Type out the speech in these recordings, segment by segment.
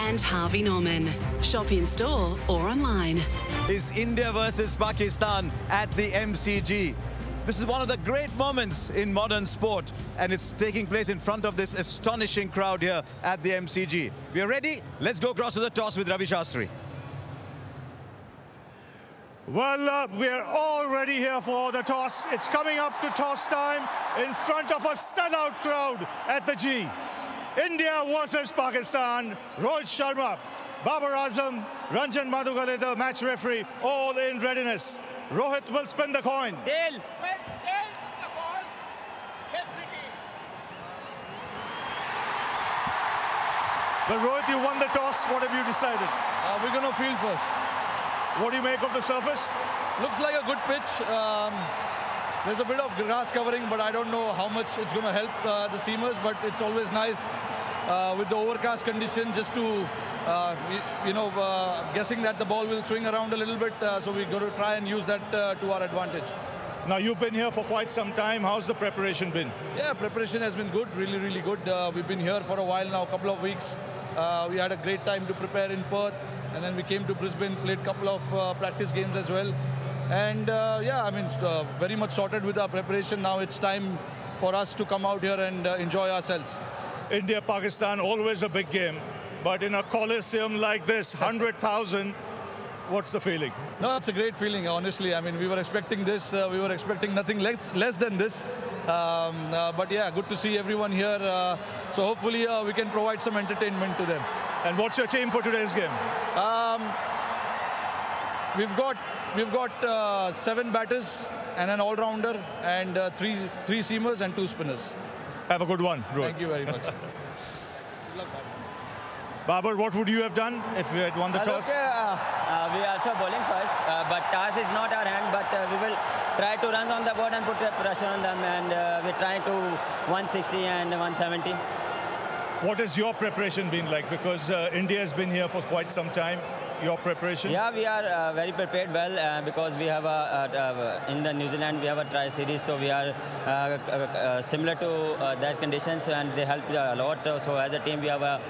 and Harvey Norman. Shop in store or online. Is India versus Pakistan at the MCG. This is one of the great moments in modern sport, and it's taking place in front of this astonishing crowd here at the MCG. We are ready. Let's go across to the toss with Ravi Shastri. Well, we are all ready here for the toss. It's coming up to toss time in front of a sellout crowd at the G. India versus Pakistan. Rohit Sharma, Babar Azam, Ranjan Madhugale, the match referee, all in readiness. Rohit will spin the coin. Tail. But Rohit, you won the toss. What have you decided? We're going to field first. What do you make of the surface? Looks like a good pitch. There's a bit of grass covering, but I don't know how much it's going to help the seamers. But it's always nice with the overcast condition just to, guessing that the ball will swing around a little bit. So we're going to try and use that to our advantage. Now, you've been here for quite some time. How's the preparation been? Yeah, preparation has been good, really, really good. We've been here for a while now, a couple of weeks. We had a great time to prepare in Perth. And then we came to Brisbane, played a couple of practice games as well. And very much sorted with our preparation. Now it's time for us to come out here and enjoy ourselves. India-Pakistan, always a big game. But in a coliseum like this, 100,000, what's the feeling? No, it's a great feeling, honestly. I mean, we were expecting this. We were expecting nothing less than this. But yeah, good to see everyone here. So hopefully we can provide some entertainment to them. And what's your team for today's game? We've got 7 batters and an all-rounder and three seamers and 2 spinners. Have a good one, Rohit. Thank you very much. Good luck, Babar, what would you have done if you had won the toss? We are also bowling first, but toss is not our hand, but we will try to run on the board and put pressure on them, and we're trying to 160 and 170. What has your preparation been like? Because India has been here for quite some time. Your preparation? Yeah, we are very prepared well because we have in the New Zealand we have a tri-series, so we are similar to that conditions, and they help a lot. So as a team, we are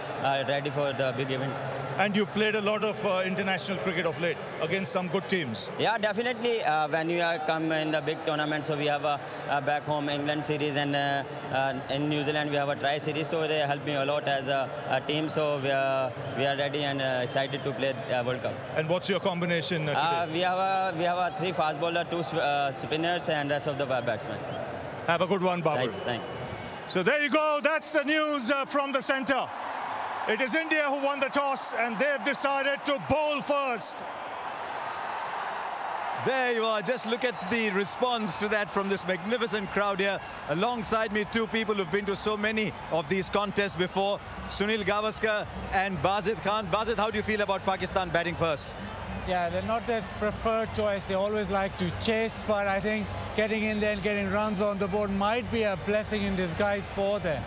ready for the big event. And you've played a lot of international cricket of late against some good teams. Yeah, definitely. When you come in the big tournament, so we have a back home England series, and in New Zealand we have a tri-series, so they help me a lot as a team. So we are ready and excited to play World Cup. And what's your combination today? We have a 3 fast bowler, 2 spinners, and rest of the batsmen. Have a good one, Babar. Thanks. So there you go. That's the news from the centre. It is India who won the toss, and they've decided to bowl first. There you are. Just look at the response to that from this magnificent crowd here. Alongside me, 2 people who've been to so many of these contests before, Sunil Gavaskar and Bazid Khan. Bazid, how do you feel about Pakistan batting first? Yeah, they're not their preferred choice. They always like to chase, but I think getting in there and getting runs on the board might be a blessing in disguise for them.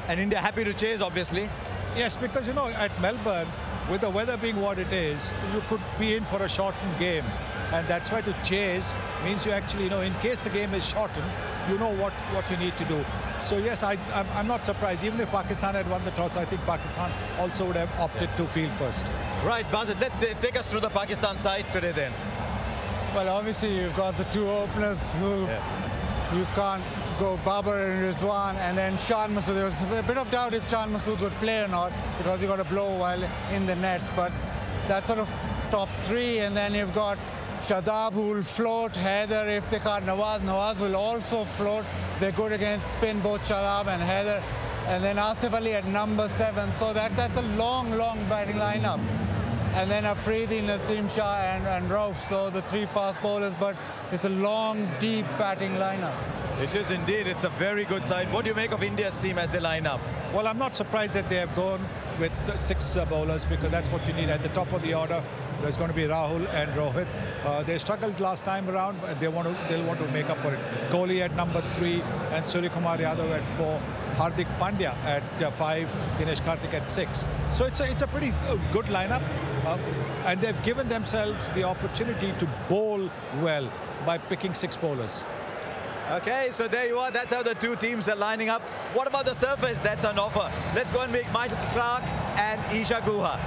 And India happy to chase, obviously. Yes, because, you know, at Melbourne, with the weather being what it is, you could be in for a shortened game. And that's why to chase means you actually, in case the game is shortened, you know what you need to do. So, yes, I'm not surprised. Even if Pakistan had won the toss, I think Pakistan also would have opted to field first. Right, Bazid, let's take us through the Pakistan side today then. Well, obviously, you've got the 2 openers who you can't go, Babar and Rizwan, and then Shan Masood. There was a bit of doubt if Shan Masood would play or not because he got a blow while in the nets, but that's sort of top 3. And then you've got Shadab, who will float, Haider if they can't, Nawaz will also float. They're good against spin, both Shadab and Haider. And then Asif Ali at number 7. So that's a long batting lineup. And then Afridi, Naseem Shah and Rauf. So the 3 fast bowlers, but it's a long, deep batting lineup. It is indeed. It's a very good side. What do you make of India's team as they line up? Well, I'm not surprised that they have gone with 6 bowlers, because that's what you need. At the top of the order, there's going to be Rahul and Rohit. They struggled last time around, but they'll want to make up for it. Kohli at number 3 and Suryakumar Yadav at 4. Hardik Pandya at 5, Dinesh Karthik at 6. So it's a pretty good lineup, and they've given themselves the opportunity to bowl well by picking 6 bowlers. Okay, so there you are. That's how the two teams are lining up. What about the surface that's on offer? Let's go and meet Michael Clark and Isha Guha.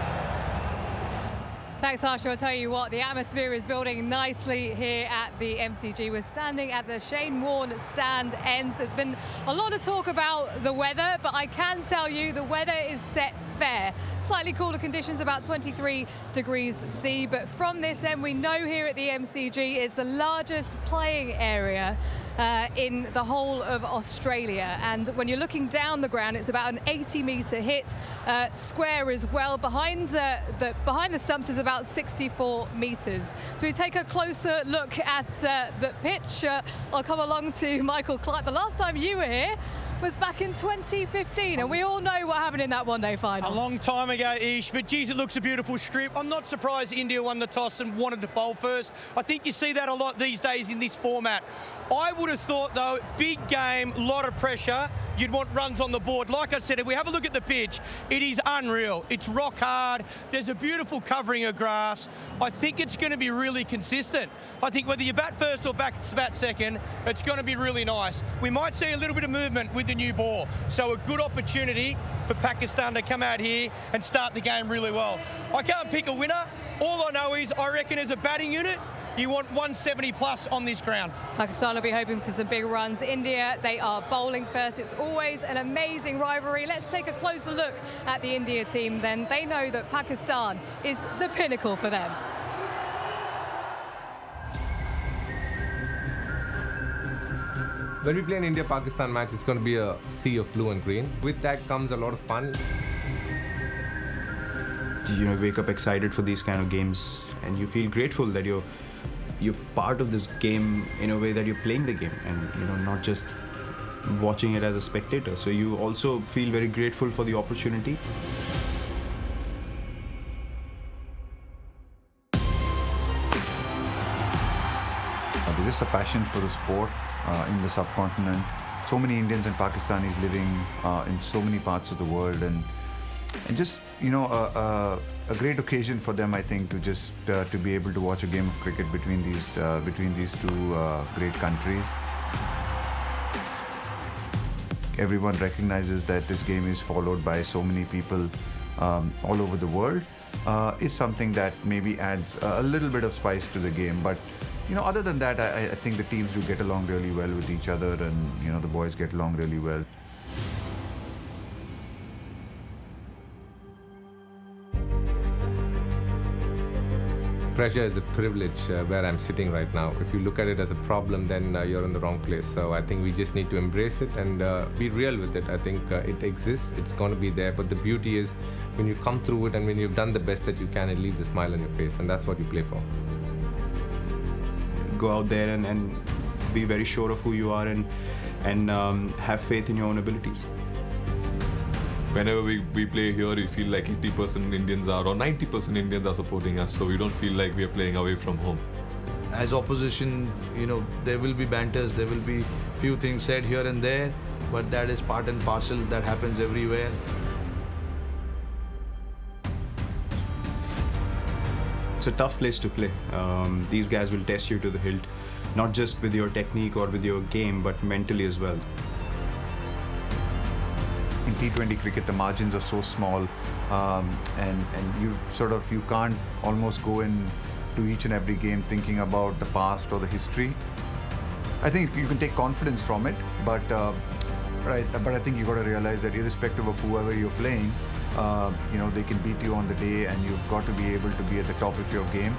Thanks, Harsha. I'll tell you what, the atmosphere is building nicely here at the MCG. We're standing at the Shane Warne stand end. There's been a lot of talk about the weather, but I can tell you the weather is set fair. Slightly cooler conditions, about 23 degrees C, but from this end, we know here at the MCG is the largest playing area in the whole of Australia. And when you're looking down the ground, it's about an 80-metre hit square as well. Behind the stumps is about 64 metres. So we take a closer look at the pitch. I'll come along to Michael Clark. The last time you were here was back in 2015, and we all know what happened in that one-day final. A long time ago, Ish, but geez, it looks a beautiful strip. I'm not surprised India won the toss and wanted to bowl first. I think you see that a lot these days in this format. I would have thought, though, big game, a lot of pressure. You'd want runs on the board. Like I said, if we have a look at the pitch, it is unreal. It's rock hard. There's a beautiful covering of grass. I think it's going to be really consistent. I think whether you bat first or bat second, it's going to be really nice. We might see a little bit of movement with the new ball. So a good opportunity for Pakistan to come out here and start the game really well. I can't pick a winner. All I know is I reckon as a batting unit, you want 170 plus on this ground. Pakistan will be hoping for some big runs. India, they are bowling first. It's always an amazing rivalry. Let's take a closer look at the India team then. They know that Pakistan is the pinnacle for them. When we play an India-Pakistan match, it's going to be a sea of blue and green. With that comes a lot of fun. You know, wake up excited for these kind of games, and you feel grateful that you're part of this game in a way that you're playing the game, and you know, not just watching it as a spectator. So you also feel very grateful for the opportunity. There's just a passion for the sport in the subcontinent. So many Indians and Pakistanis living in so many parts of the world, and just, you know, a great occasion for them, I think, to just to be able to watch a game of cricket between these two great countries. Everyone recognizes that this game is followed by so many people all over the world. Is something that maybe adds a little bit of spice to the game, but you know, other than that, I think the teams do get along really well with each other, and you know, the boys get along really well. Pressure is a privilege where I'm sitting right now. If you look at it as a problem, then you're in the wrong place. So I think we just need to embrace it and be real with it. I think it exists, it's going to be there, but the beauty is when you come through it and when you've done the best that you can, it leaves a smile on your face, and that's what you play for. Go out there and be very sure of who you are, and have faith in your own abilities. Whenever we play here, we feel like 80% Indians are, or 90% Indians are supporting us, so we don't feel like we are playing away from home. As opposition, you know, there will be banters, there will be few things said here and there, but that is part and parcel, that happens everywhere. It's a tough place to play. These guys will test you to the hilt, not just with your technique or with your game, but mentally as well. In T20 cricket, the margins are so small, and you can't almost go into each and every game thinking about the past or the history. I think you can take confidence from it, but I think you got to realize that irrespective of whoever you're playing, you know, they can beat you on the day, and you've got to be able to be at the top of your game.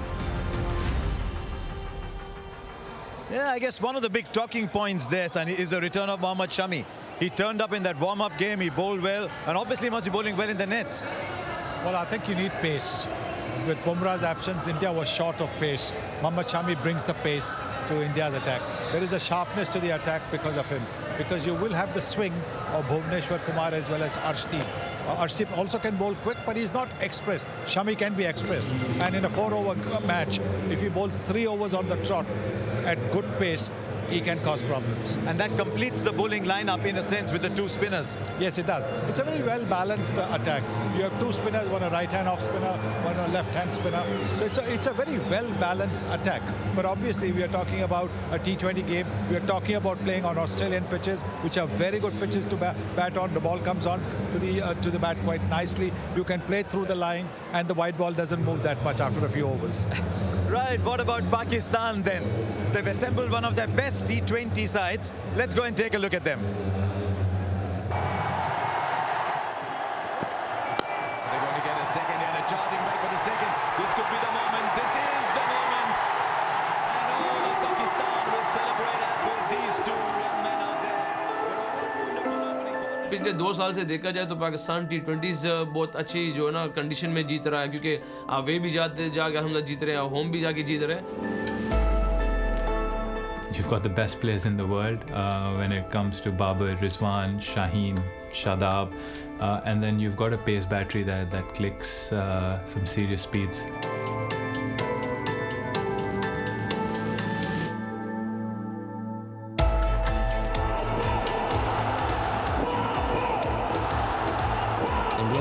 Yeah, I guess one of the big talking points there, Sunny, is the return of Mohammad Shami. He turned up in that warm-up game, he bowled well, and obviously must be bowling well in the nets. Well, I think you need pace. With Bumrah's absence, India was short of pace. Mohammad Shami brings the pace to India's attack. There is a sharpness to the attack because of him, because you will have the swing of Bhuvneshwar Kumar as well as Arshdeep. Arshdeep also can bowl quick, but he's not express. Shami can be express. And in a 4-over match, if he bowls 3 overs on the trot at good pace, he can cause problems. And that completes the bowling lineup in a sense with the two spinners. Yes, it does. It's a very well-balanced attack. You have two spinners, one a right-hand off spinner, one a left-hand spinner. So it's a very well-balanced attack. But obviously, we are talking about a T20 game. We are talking about playing on Australian pitches, which are very good pitches to bat on. The ball comes on to the bat quite nicely. You can play through the line, and the white ball doesn't move that much after a few overs. Right, what about Pakistan then? They've assembled one of their best T20 sides. Let's go and take a look at them. They're going to get a second and a charging back for the second. This could be the moment. This is the moment. And all of Pakistan will celebrate as will these two young men out there. पिछले 2 साल से देखा जाए तो Pakistan T20s बहुत अच्छी जो है ना कंडीशन में जीत रहा है क्योंकि वे भी जाके हम जीत रहे हैं होम भी जाके जीत रहे हैं. You've got the best players in the world when it comes to Babar, Rizwan, Shaheen, Shadab, and then you've got a pace battery that clicks some serious speeds.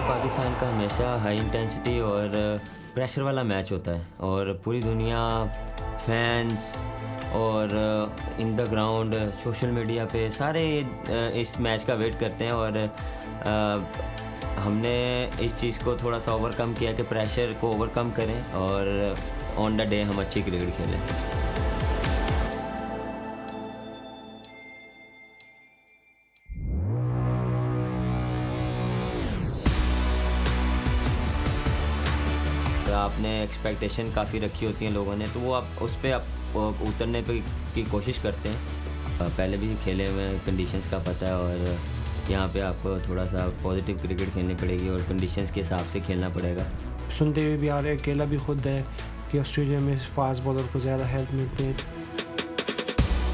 Pakistan का हमेशा हाई इंटेंसिटी और pressure वाला match होता है और पूरी दुनिया fans और in the ground social media पे सारे इस मैच का वेट करते हैं और हमने इस चीज़ को थोड़ा सा ओवरकम किया कि प्रेशर को ओवरकम करें और ऑन द डे हम अच्छी क्रिकेट खेलें. आपने एक्सपेक्टेशन काफ़ी रखी होती हैं लोगों ने तो वो आप उस पर आप उतरने की कोशिश करते हैं. पहले भी खेले हुए हैं, कंडीशंस का पता है और यहाँ पे आपको थोड़ा सा पॉजिटिव क्रिकेट खेलनी पड़ेगी और कंडीशंस के हिसाब से खेलना पड़ेगा. सुनते हुए भी आ रहे अकेला भी खुद है कि ऑस्ट्रेलिया में फास्ट बॉलर को ज़्यादा हेल्प मिलती है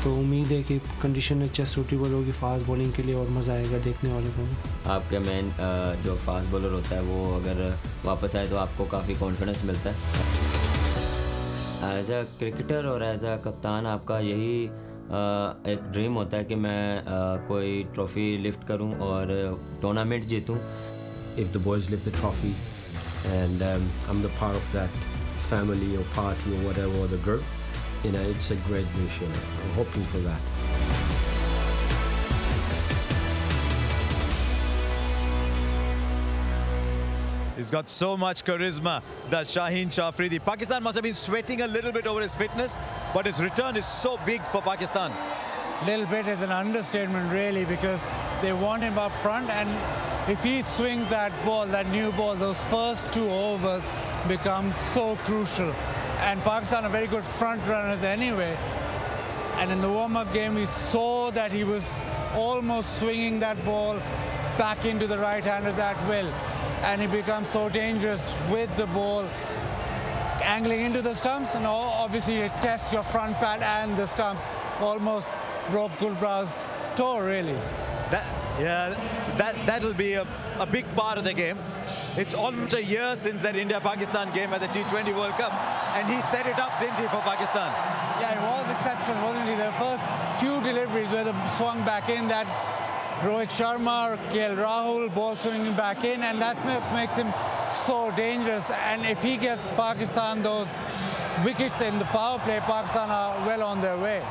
तो उम्मीद है कि कंडीशन अच्छा सूटेबल होगी फास्ट बॉलिंग के लिए और मज़ा आएगा देखने वाले को. आपका मेन जो फास्ट बॉलर होता है वो अगर वापस आए तो आपको काफ़ी कॉन्फिडेंस मिलता है. एज अ क्रिकेटर और एज अ कप्तान आपका यही एक ड्रीम होता है कि मैं कोई ट्रॉफ़ी लिफ्ट करूं और tournament जीतूं. If the boys lift the trophy and I'm the part of that family or party or whatever, or the group, you know, it's a great wish. I'm hoping for that. He's got so much charisma, that Shaheen Shafridi. Pakistan must have been sweating a little bit over his fitness, but his return is so big for Pakistan. Little bit is an understatement, really, because they want him up front, and if he swings that ball, that new ball, those first 2 overs become so crucial. And Pakistan are very good front runners anyway. And in the warm-up game, we saw that he was almost swinging that ball back into the right-handers at will. And he becomes so dangerous with the ball angling into the stumps, and obviously it tests your front pad and the stumps. Almost broke Gulbrah's toe, really. That'll be a big part of the game. It's almost a year since that India-Pakistan game at the T20 World Cup, and he set it up, didn't he, for Pakistan? Yeah, it was exceptional, wasn't he? The first few deliveries where they swung back in, that Rohit Sharma or KL Rahul ball swinging back in, and that's what makes him so dangerous. And if he gives Pakistan those wickets in the power play, Pakistan are well on their way.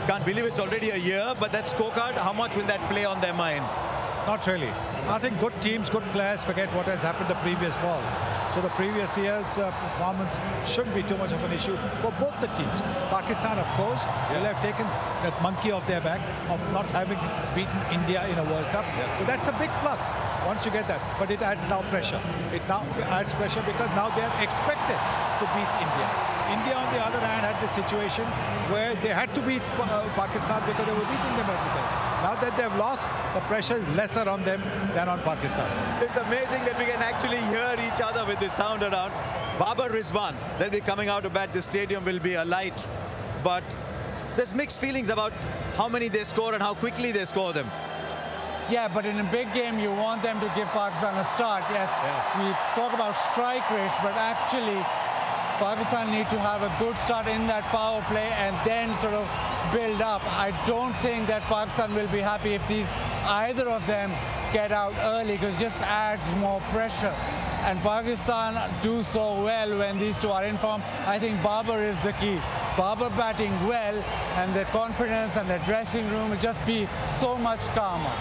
Can't believe it's already a year, but that scorecard, how much will that play on their mind? Not really. I think good teams, good players forget what has happened the previous ball. So the previous year's performance shouldn't be too much of an issue for both the teams. Pakistan, of course, will have taken that monkey off their back of not having beaten India in a World Cup. So that's a big plus once you get that. But it adds now pressure. It now adds pressure because now they are expected to beat India. India, on the other hand, had this situation where they had to beat Pakistan because they were beating them every day. Now that they've lost, the pressure is lesser on them than on Pakistan. It's amazing that we can actually hear each other with this sound around. Babar Rizwan, they'll be coming out to bat. The stadium will be alight. But there's mixed feelings about how many they score and how quickly they score them. Yeah, but in a big game, you want them to give Pakistan a start. Yes, we talk about strike rates, but actually, Pakistan need to have a good start in that power play and then sort of build up. I don't think that Pakistan will be happy if either of them get out early, because it just adds more pressure. And Pakistan do so well when these two are in form. I think Babar is the key. Babar batting well, and their confidence and their dressing room will just be so much calmer.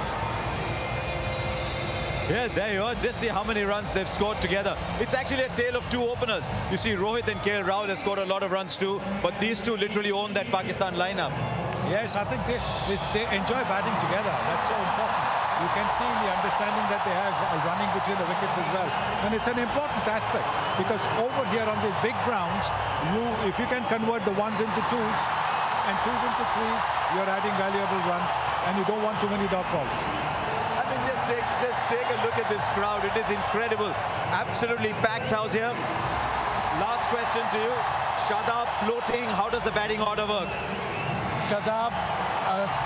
Yeah, there you are. Just see how many runs they've scored together. It's actually a tale of two openers. You see, Rohit and KL Rahul have scored a lot of runs too, but these two literally own that Pakistan lineup. Yes, I think they enjoy batting together. That's so important. You can see the understanding that they have running between the wickets as well. And it's an important aspect, because over here on these big grounds, if you can convert the ones into twos and twos into threes, you're adding valuable runs, and you don't want too many dot balls. I mean, just take a look at this crowd. It is incredible. Absolutely packed house here. Last question to you. Shadab floating. How does the batting order work? Shadab,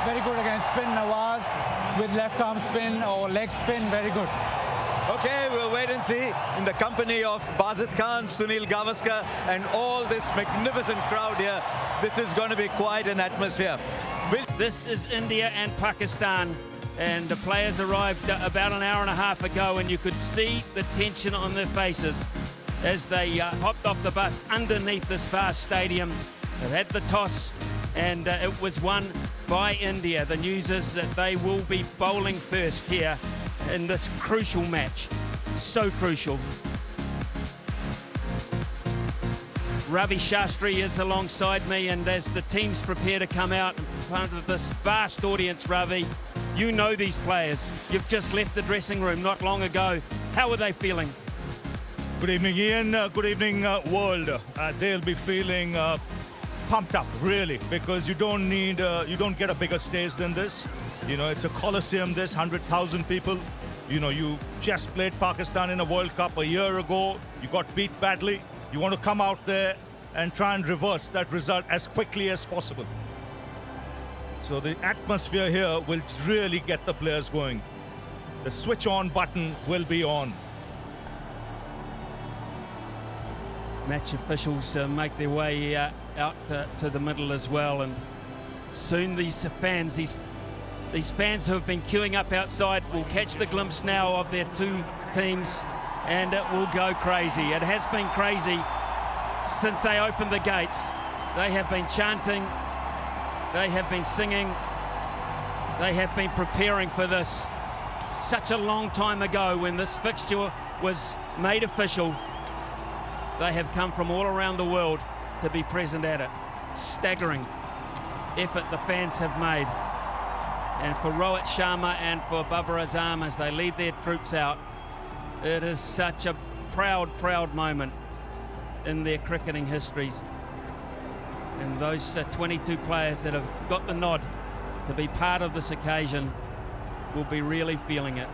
very good against spin. Nawaz with left arm spin or leg spin, very good. Okay, we'll wait and see. In the company of Bazid Khan, Sunil Gavaskar, and all this magnificent crowd here, this is going to be quite an atmosphere. This is India and Pakistan, and the players arrived about an hour and a half ago, and you could see the tension on their faces as they hopped off the bus underneath this vast stadium. They've had the toss, and it was won by India. The news is that they will be bowling first here in this crucial match. So crucial. Ravi Shastri is alongside me, and as the teams prepare to come out in front of this vast audience, Ravi, you know these players. You've just left the dressing room not long ago. How are they feeling? Good evening, Ian. Good evening, world. They'll be feeling pumped up, really, because you don't get a bigger stage than this. You know, it's a coliseum, this 100,000 people. You know, you just played Pakistan in a World Cup a year ago. You got beat badly. You want to come out there and try and reverse that result as quickly as possible. So the atmosphere here will really get the players going. The switch on button will be on. Match officials make their way out to the middle as well, and soon these fans who have been queuing up outside will catch the glimpse now of their two teams, and it will go crazy. It has been crazy since they opened the gates. They have been chanting, they have been singing, they have been preparing for this such a long time ago when this fixture was made official. They have come from all around the world to be present at it. Staggering effort the fans have made. And for Rohit Sharma and for Babar Azam as they lead their troops out, it is such a proud, proud moment in their cricketing histories. And those 22 players that have got the nod to be part of this occasion will be really feeling it.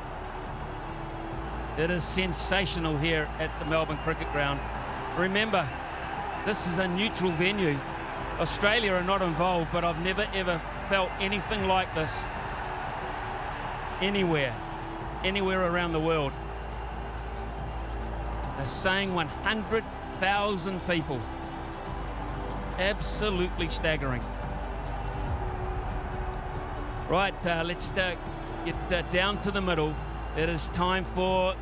It is sensational here at the Melbourne Cricket Ground. Remember, this is a neutral venue. Australia are not involved, but I've never ever felt anything like this anywhere around the world. They're saying 100,000 people. Absolutely staggering. Right, let's get down to the middle. It is time for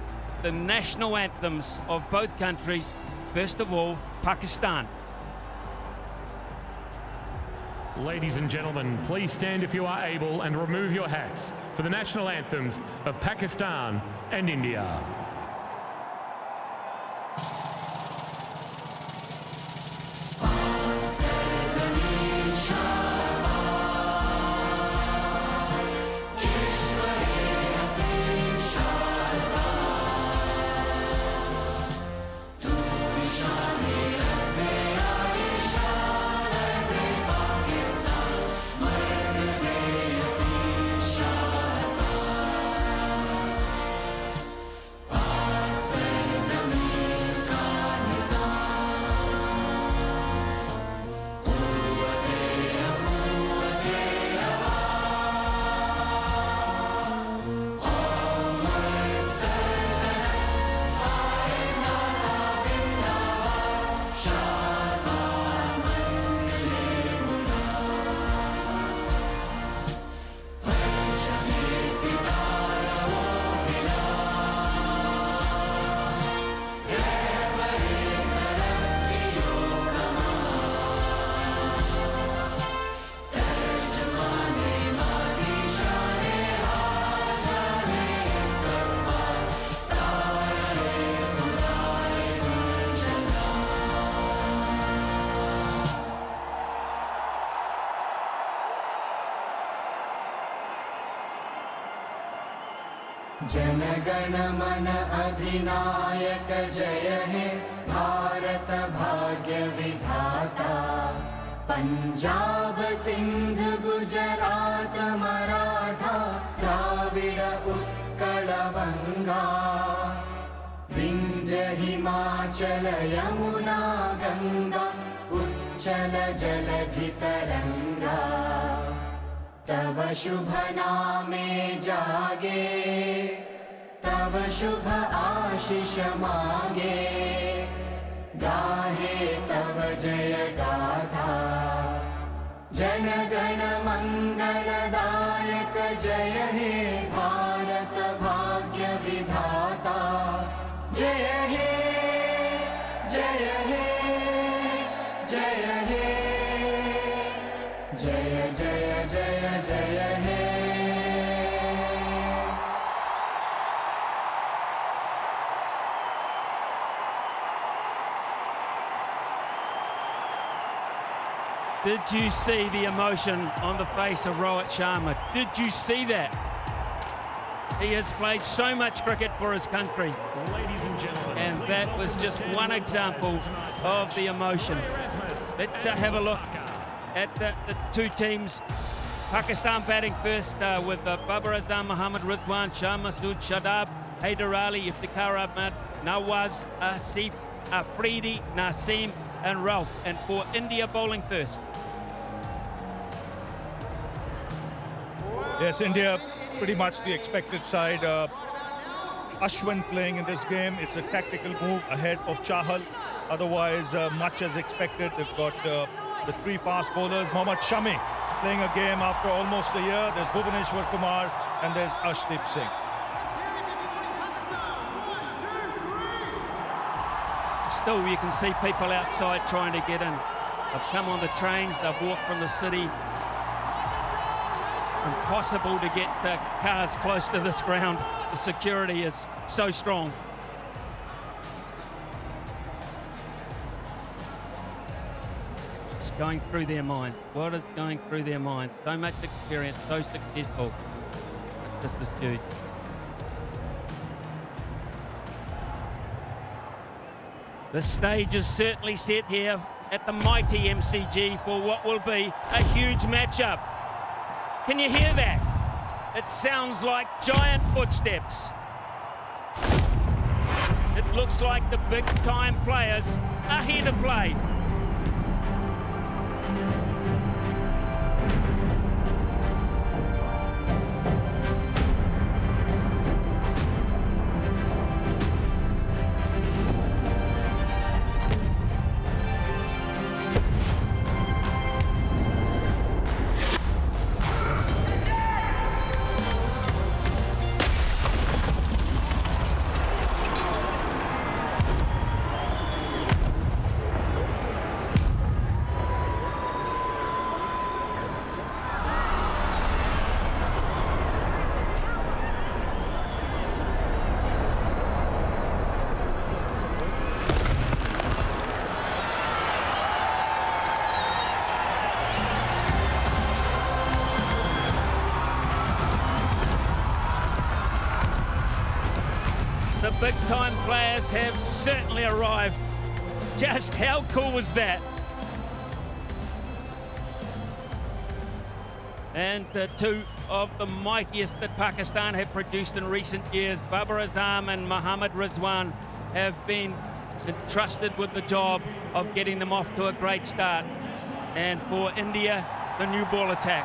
the national anthems of both countries. First of all, Pakistan. Ladies and gentlemen, please stand if you are able and remove your hats for the national anthems of Pakistan and India. जनगण मन अधिनायक जय हे भारत भाग्य विधाता पंजाब सिंध गुजरात मराठा द्राविड उत्कल गंगा विंध्य हिमाचल यमुना गंगा उच्चल जलधि तरंगा तव शुभ नामे जागे तव शुभ आशीष मागे गाहे तव जय गाथा जनगण मंगलदायक जय हे भारत भाग्य विधाता जय हे जय हे जय हे जय जय जय जय हे Did you see the emotion on the face of Rohit Sharma? Did you see that? He has played so much cricket for his country. Ladies and gentlemen. And that was just one example of the emotion. Let's have a look at the two teams. Pakistan batting first with Babar Azam, Mohammad Rizwan, Shah Masood, Shadab, Haider Ali, Iftikhar Ahmed, Nawaz, Asif, Afridi, Naseem and Ralph. And for India bowling first. Yes, India pretty much the expected side. Ashwin playing in this game. It's a tactical move ahead of Chahal. Otherwise, much as expected. They've got the three fast bowlers. Mohammad Shami playing a game after almost a year. There's Bhuvaneshwar Kumar and there's Arshdeep Singh. Still, you can see people outside trying to get in. They've come on the trains, they've walked from the city. Impossible to get cars close to this ground. The security is so strong. It's going through their mind. What is going through their mind? So much experience, so successful. This is huge. The stage is certainly set here at the mighty MCG for what will be a huge matchup. Can you hear that? It sounds like giant footsteps. It looks like the big-time players are here to play. The big-time players have certainly arrived. Just how cool was that? And two of the mightiest that Pakistan have produced in recent years, Babar Azam and Mohammad Rizwan, have been entrusted with the job of getting them off to a great start. And for India, the new ball attack.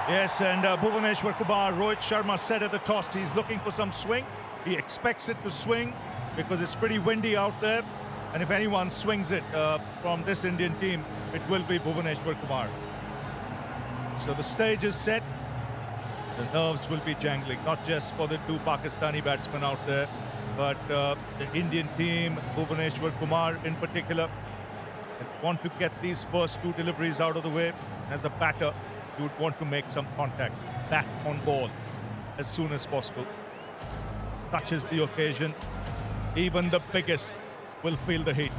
Yes, and Bhuvaneshwar Kumar, Rohit Sharma said at the toss he's looking for some swing. He expects it to swing because it's pretty windy out there. And if anyone swings it from this Indian team, it will be Bhuvaneshwar Kumar. So the stage is set. The nerves will be jangling, not just for the two Pakistani batsmen out there, but the Indian team, Bhuvaneshwar Kumar in particular, want to get these first two deliveries out of the way. As a batter, you would want to make some contact back on ball as soon as possible. Touches the occasion, even the biggest will feel the heat.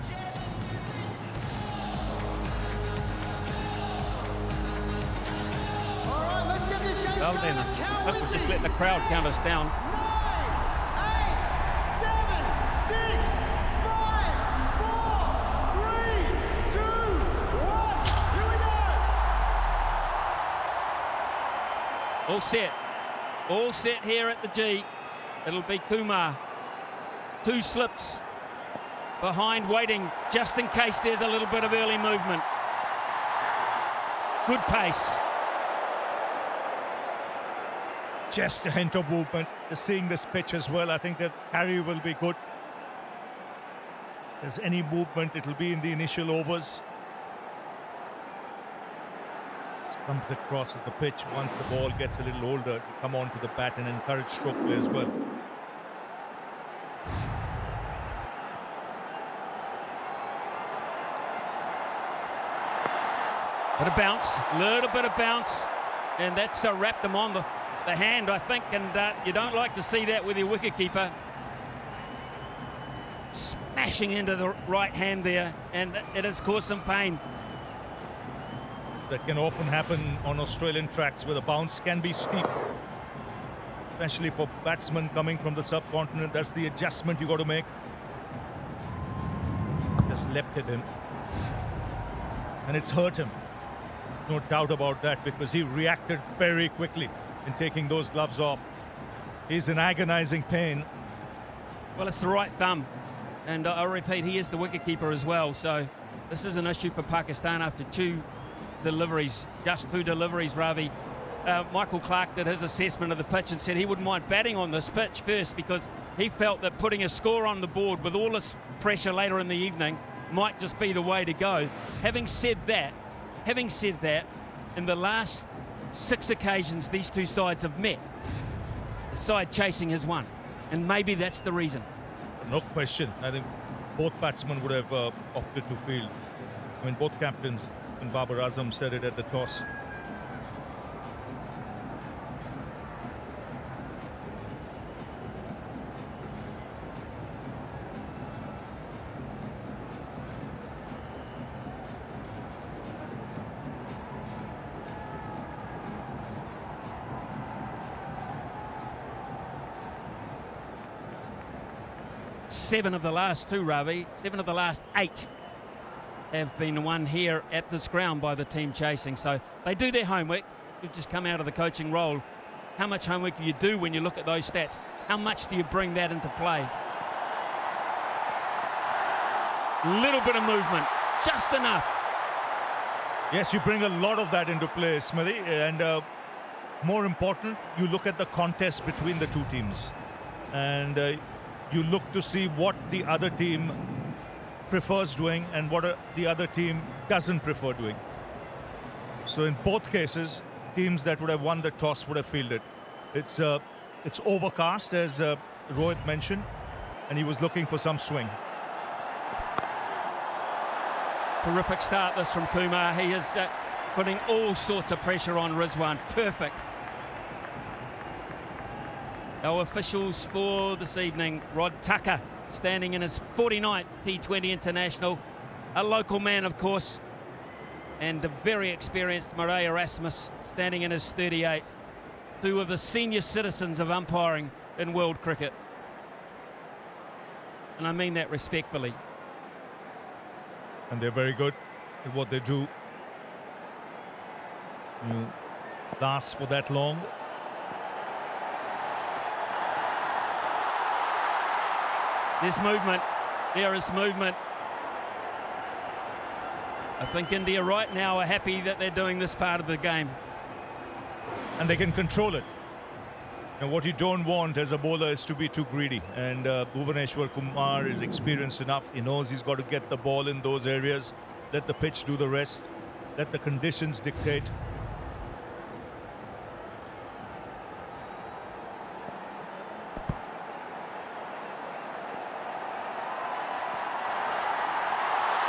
Well then, we'll just let the crowd count us down. All set. All set here at the G. It'll be Kumar. 2 slips behind, waiting just in case there's a little bit of early movement. Good pace. Just a hint of movement. Just seeing this pitch as well, I think that carry will be good. If there's any movement, it'll be in the initial overs. This comes across as the pitch. Once the ball gets a little older, to come onto the bat and encourage stroke play as well. Bit of bounce, little bit of bounce, and that's wrapped them on the hand, I think, and you don't like to see that with your wicketkeeper. Smashing into the right hand there, and it has caused some pain. That can often happen on Australian tracks where the bounce can be steep. Especially for batsmen coming from the subcontinent, that's the adjustment you got to make. Just leapt at him. And it's hurt him. No doubt about that, because he reacted very quickly in taking those gloves off. He's in agonizing pain. Well, it's the right thumb. And I repeat, he is the wicketkeeper as well. So this is an issue for Pakistan after 2 deliveries, just 2 deliveries, Ravi. Michael Clark did his assessment of the pitch and said he wouldn't mind batting on this pitch first because he felt that putting a score on the board with all this pressure later in the evening might just be the way to go. Having said that, in the last 6 occasions these 2 sides have met, the side chasing has won, and maybe that's the reason. No question. I think both batsmen would have opted to field. I mean, both captains, and Babar Azam said it at the toss. Seven of the last 2, Ravi, 7 of the last 8 have been won here at this ground by the team chasing. So they do their homework. You've just come out of the coaching role. How much homework do you do when you look at those stats? How much do you bring that into play? Little bit of movement, just enough. Yes, you bring a lot of that into play, Smithy. And more important, you look at the contest between the 2 teams. And you look to see what the other team prefers doing and what the other team doesn't prefer doing. So in both cases, teams that would have won the toss would have fielded. It's overcast, as Rohit mentioned, and he was looking for some swing. Terrific start this from Kumar. He is putting all sorts of pressure on Rizwan. Perfect. Our officials for this evening, Rod Tucker, standing in his 49th T20 International. A local man, of course, and the very experienced Murray Erasmus, standing in his 38th. 2 of the senior citizens of umpiring in world cricket. And I mean that respectfully. And they're very good at what they do. You last for that long. There's movement. There is movement. I think India right now are happy that they're doing this part of the game. And they can control it. Now, what you don't want as a bowler is to be too greedy. And Bhuvaneshwar Kumar is experienced enough. He knows he's got to get the ball in those areas. Let the pitch do the rest. Let the conditions dictate.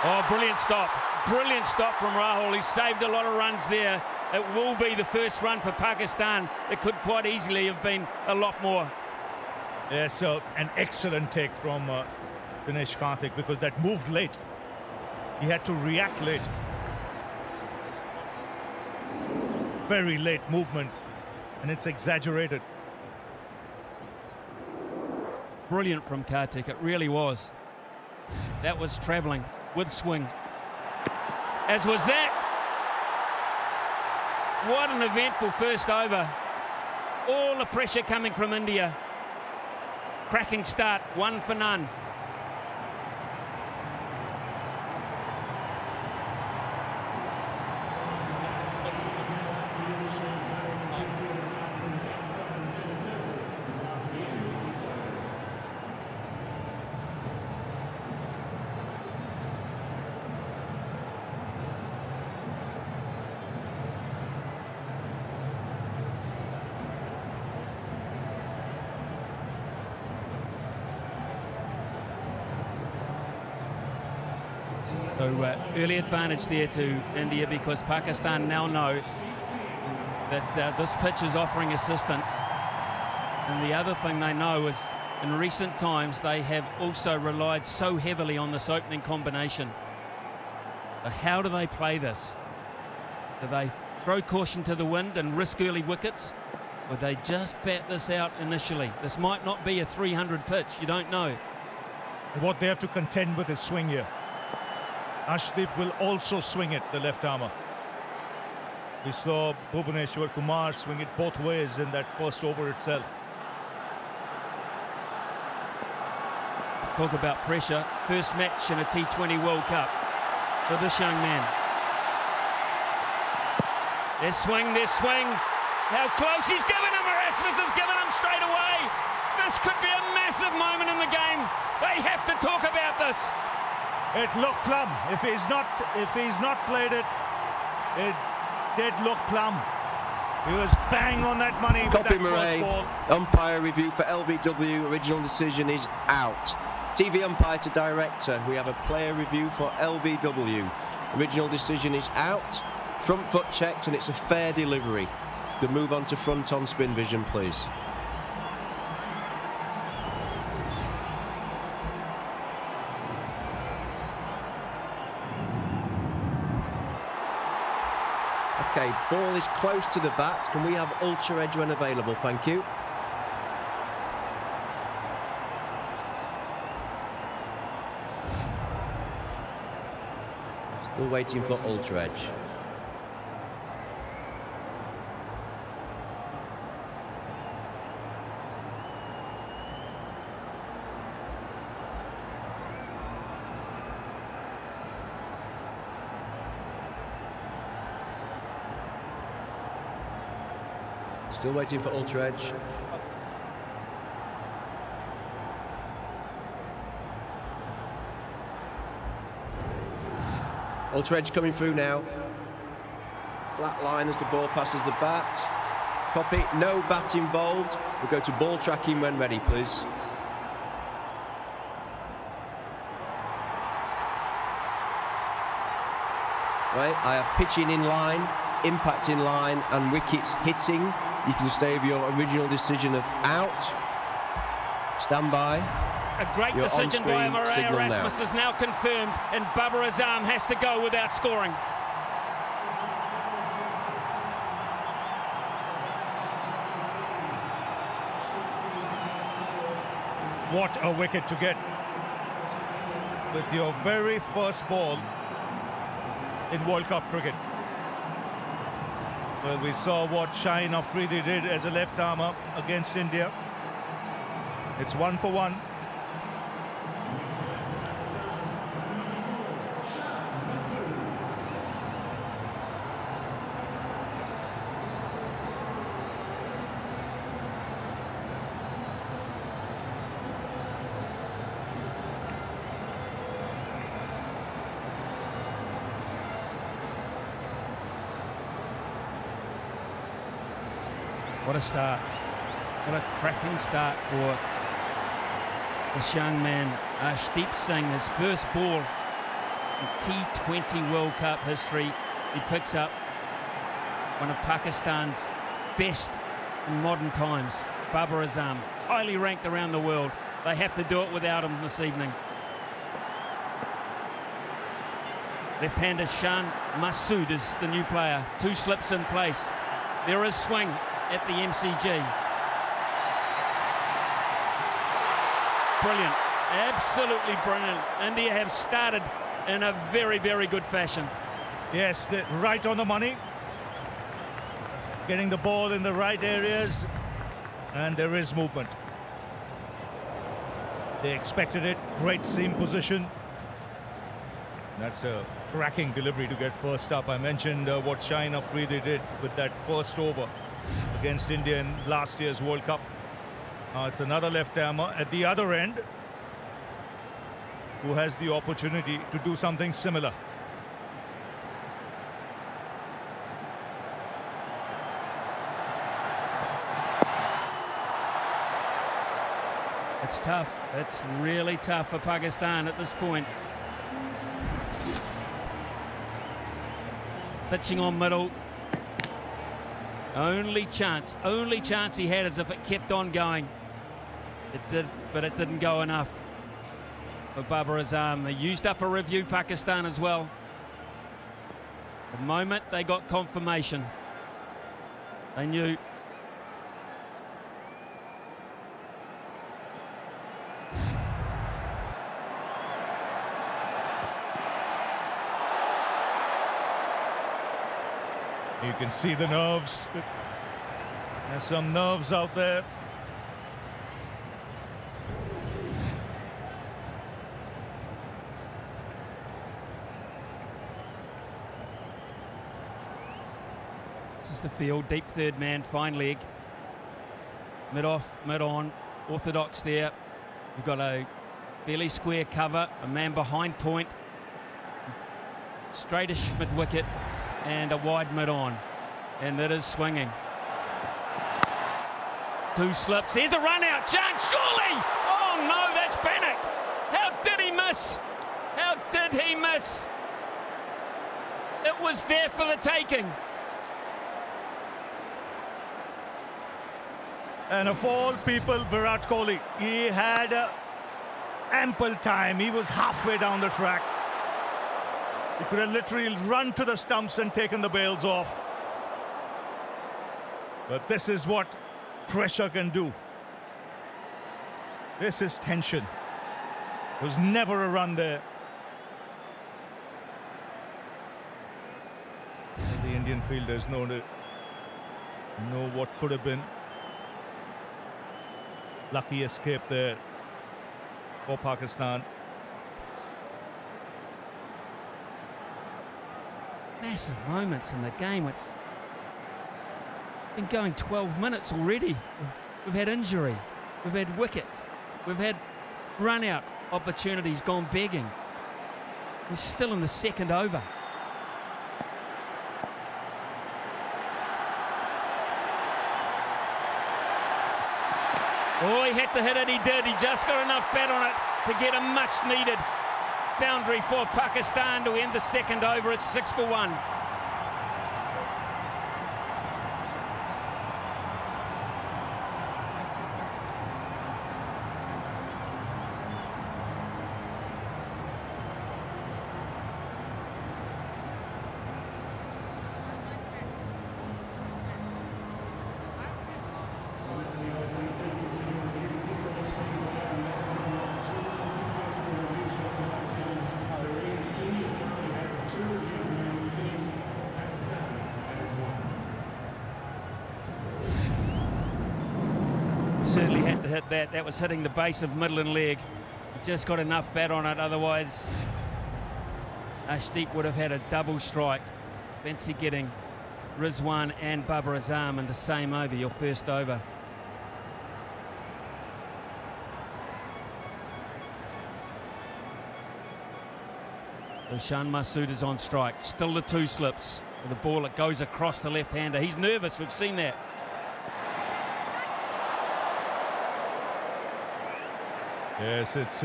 Oh, brilliant stop. Brilliant stop from Rahul. He saved a lot of runs there. It will be the first run for Pakistan. It could quite easily have been a lot more. Yes, an excellent take from Dinesh Karthik, because that moved late. He had to react late. Very late movement, and it's exaggerated. Brilliant from Karthik, it really was. That was travelling with swing. As was that. What an eventful first over. all the pressure coming from India. Cracking start, 1 for none. So early advantage there to India, because Pakistan now know that this pitch is offering assistance. And the other thing they know is in recent times they have also relied so heavily on this opening combination. So how do they play this? Do they throw caution to the wind and risk early wickets? Or they just bat this out initially? This might not be a 300 pitch, you don't know. And what they have to contend with is swing here. Ashdeep will also swing it, the left armer. We saw Bhuvaneshwar Kumar swing it both ways in that first over itself. Talk about pressure. First match in a T20 World Cup for this young man. Their swing, their swing. How close he's given him. Erasmus has given him straight away. This could be a massive moment in the game. They have to talk about this. It looked plumb. If he's not played it, it did look plumb. He was bang on that money with Copy that Murray. first ball. Umpire review for LBW. Original decision is out. TV umpire to director. We have a player review for LBW. Original decision is out. Front foot checked, and it's a fair delivery. You could move on to front on spin vision, please. Okay, ball is close to the bat. Can we have ultra edge when available? Thank you. Still waiting for ultra edge. Still waiting for ultra edge. Ultra edge coming through now. Flat line as the ball passes the bat. Copy, no bat involved. We'll go to ball tracking when ready, please. Right, I have pitching in line, impact in line, and wickets hitting. You can stay with your original decision of out. Stand by. A great Your decision by on-screen Murray. signal Erasmus now. is now confirmed, and Babar Azam has to go without scoring. What a wicket to get with your very first ball in World Cup cricket. Well, we saw what Shaheen Afridi did as a left armer against India. It's 1 for 1. What a start. What a cracking start for this young man, Arshdeep Singh. His first ball in T20 World Cup history. He picks up one of Pakistan's best in modern times, Babar Azam, highly ranked around the world. They have to do it without him this evening. Left-hander Shan Masood is the new player. 2 slips in place. There is swing at the MCG. Brilliant, absolutely brilliant. India have started in a very, very good fashion. Yes, they're right on the money. Getting the ball in the right areas And there is movement. They expected it. Great seam position. That's a cracking delivery to get first up. I mentioned what Shaheen Afridi did with that first over against India in last year's World Cup. It's another left-armer at the other end who has the opportunity to do something similar. It's tough. It's really tough for Pakistan at this point. Pitching on middle. Only chance he had is if it kept on going. It did, but it didn't go enough for Babar Azam. They used up a review, Pakistan, as well. The moment they got confirmation, they knew. You can see the nerves. There's some nerves out there. This is the field, deep third man, fine leg. Mid off, mid on, orthodox there. We've got a fairly square cover, a man behind point, straightish mid wicket, and a wide mid on, and it is swinging. Two slips, here's a run out, chance, surely! Oh no, that's panic! How did he miss? How did he miss? It was there for the taking. And of all people, Virat Kohli, he had ample time. He was halfway down the track. He could have literally run to the stumps and taken the bails off. But this is what pressure can do. This is tension. There was never a run there. The Indian fielders know what could have been. Lucky escape there for Pakistan. Massive moments in the game. It's been going 12 minutes already. We've had injury, we've had wickets, we've had run out opportunities gone begging. We're still in the second over. Oh, he had to hit it, he did. He just got enough bat on it to get a much needed boundary for Pakistan to end the second over. It's 6 for 1. Certainly had to hit that. That was hitting the base of middle and leg. He just got enough bat on it, otherwise Ashdeep would have had a double strike. Fancy getting Rizwan and Babar Azam in the same over, your first over. Roshan Masood is on strike. Still the two slips. With the ball, it goes across the left-hander. He's nervous, we've seen that. Yes, it's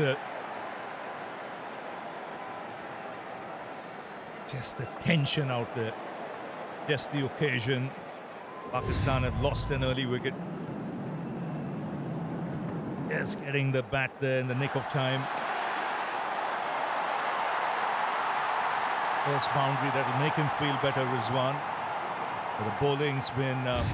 just the tension out there, just the occasion. Pakistan had lost an early wicket. Just getting the bat there in the nick of time. First boundary that'll make him feel better, Rizwan. But the bowling's been